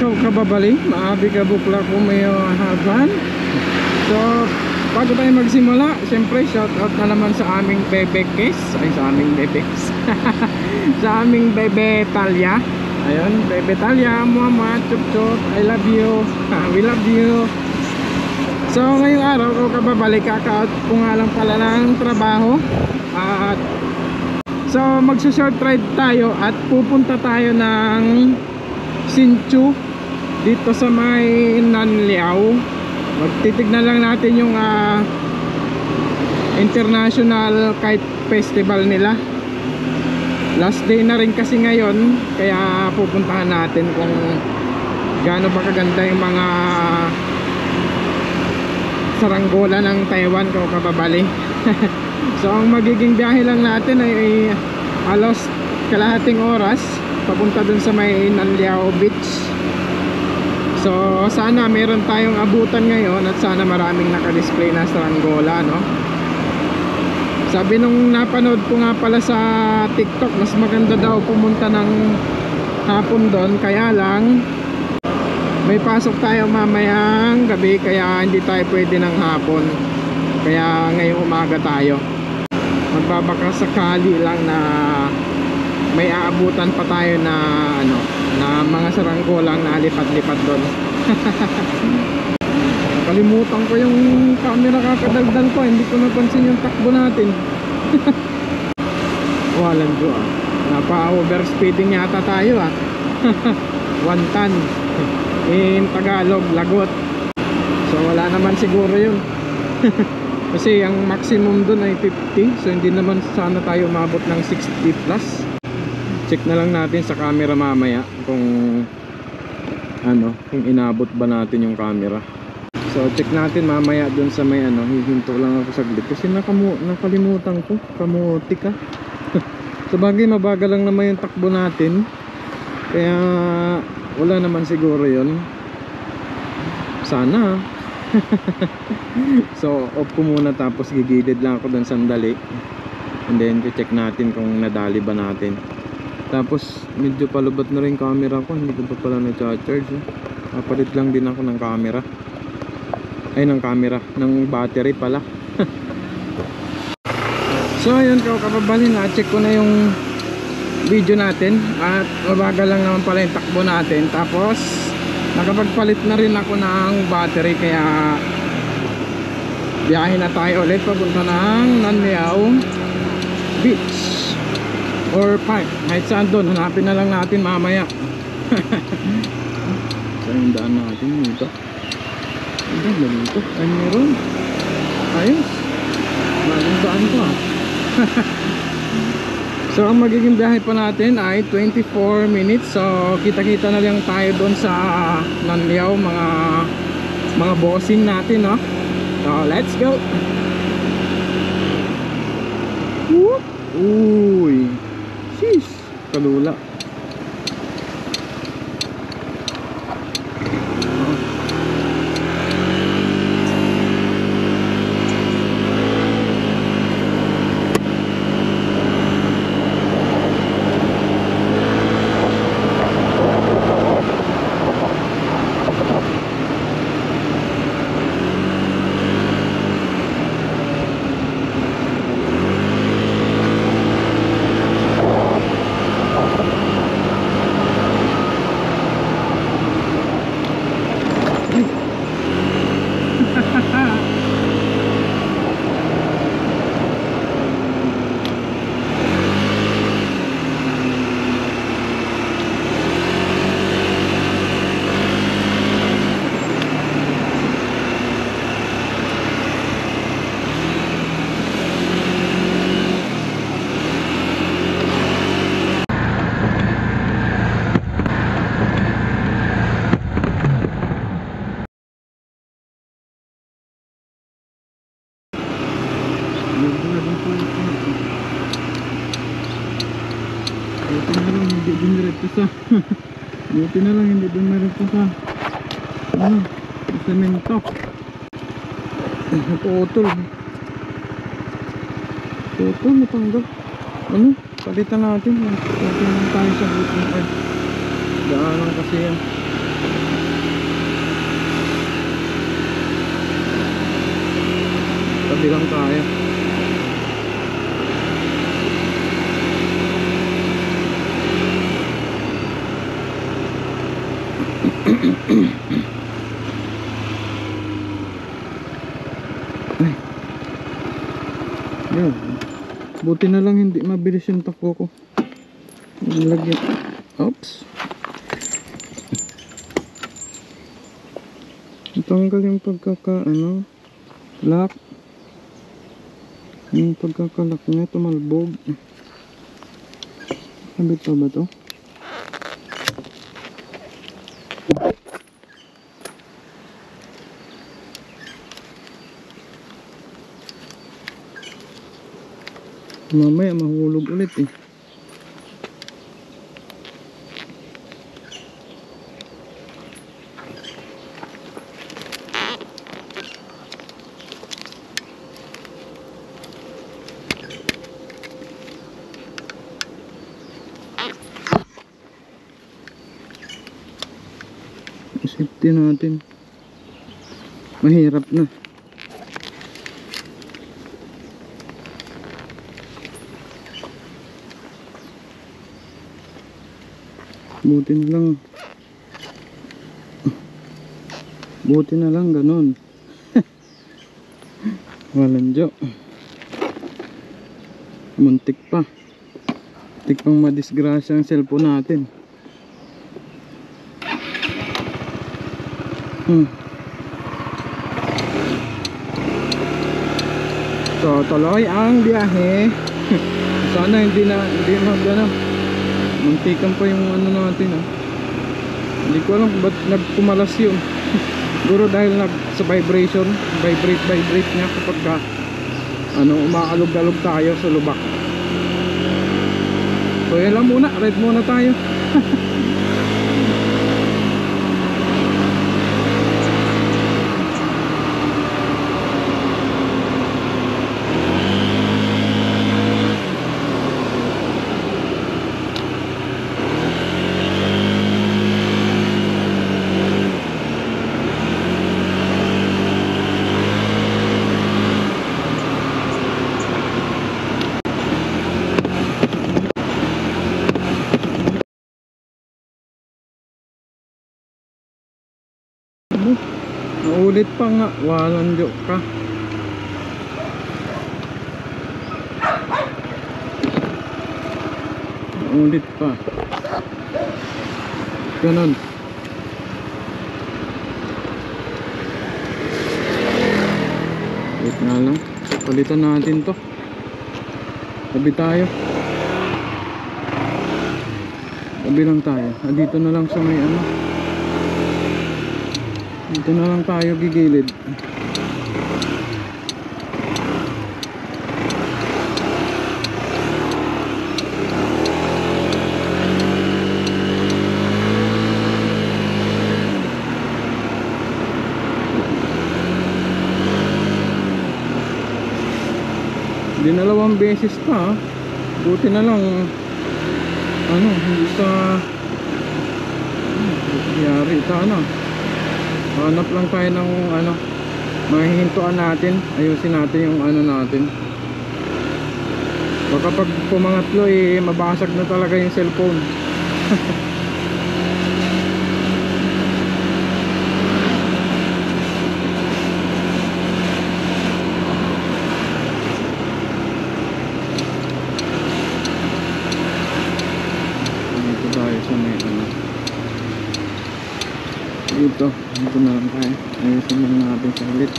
kau kababali, maabi ka bukla ko may haban. So, bago tayo magsimula, siyempre shoutout na naman sa aming bebekes. Ay, sa aming bebeks. Sa aming bebe Talia. Ayun, bebe Talia, Muhammad, chup chup, I love you. We love you. So, ngayong araw ko kababali, kaka-out ko nga lang pala ng trabaho. At so, magsa-short ride tayo at pupunta tayo ng Hsinchu dito sa may Nanliao. Magtitignan lang natin yung International Kite Festival nila. Last day na rin kasi ngayon, kaya pupuntahan natin kung gaano ba kaganda yung mga saranggola ng Taiwan kung kababali. So ang magiging biyahe lang natin ay halos kalahating oras papunta dun sa may Nanliao Beach. So sana meron tayong abutan ngayon at sana maraming naka-display na saranggola, no? Sabi nung napanood ko nga pala sa TikTok, mas maganda daw pumunta ng hapon doon, kaya lang may pasok tayo mamayang gabi, kaya hindi tayo pwede ng hapon. Kaya ngayong umaga tayo. Magbabaka sakali lang na may aabutan pa tayo na na mga saranggolang nalipat-lipat doon. Kalimutan ko yung camera kakadagdag ko, hindi ko napansin yung takbo natin. Walang jo napa-overspeeding yata tayo 1 ton in Tagalog, lagot. So wala naman siguro yun. Kasi ang maximum dun ay 50. So hindi naman sana tayo umabot ng 60 plus. Check na lang natin sa camera mamaya kung kung inabot ba natin yung camera. So check natin mamaya dun sa may hihinto lang ako saglit kasi nakalimutan ko, kamuti ka. Sabagay mabagal lang naman yung takbo natin, kaya wala naman siguro yun. Sana. So off ko muna, tapos gigilid lang ako dun sandali, and then check natin kung nadali ba natin. Tapos medyo palubat na rin camera ko, hindi ko pa pala na-charge. Napalit lang din ako ng camera. Ay, ng camera, ng battery pala. So ayun, kababali, na-check ko na yung video natin at mabagal lang naman pala yung takbo natin. Tapos nakapagpalit na rin ako ng battery, kaya biyahe na tayo ulit papunta ng Nanliao Beach or park, kahit saan doon, hanapin na lang natin mamaya. So yung daan natin dito, ang ganda dito, ay meron, ayos, maling daan ko So ang magiging biyahe pa natin ay 24 minutes. So kita-kita na lang tayo doon sa Nanliao, mga bossing natin, no? So let's go. Whoop. Uy, sheesh, kalula. Buti na lang hindi dumiretso sa semento. Naputol. Putol, natanggap. Palitan natin. Palitan lang tayo sa butong card. Daanan kasi yan. tabi lang tayo. Ay. Yan. Buti na lang hindi mabilis yung takbo ko. Nalagyan. Oops. Tanggal yung lock. Yung pagkakalak niya tumalbog. Sabit pa ba to? Mamaya mahulog ulit eh. Safety natin. Mahirap na. Buti na lang ganun. Walang jo. Muntik pa. Muntik pang madisgrasya ang cellphone natin. So tuloy ang biyahe. Sana hindi magano. Muntikan pa yung ano natin Hindi ko alam ba't nagpumalas yun. Siguro dahil sa vibration, vibrate niya kapag umaalog-alog tayo sa lubak. So yan lang muna, ride muna tayo. Naulit pa nga, walang joke ka. Naulit pa. Ganon. Wait nga lang, palitan natin to. Tabi tayo. Tabi lang tayo. Dito na lang sa may dito na lang tayo gigilid. Dinalawang beses pa buti na lang hindi sa yari sana. Hanap lang tayo ng mahihintuan natin. Ayusin natin yung natin. Baka pag pumangatlo mabasag na talaga yung cellphone. Dito tayo sa may dito na lang tayo. Ayusin lang natin sa ulit.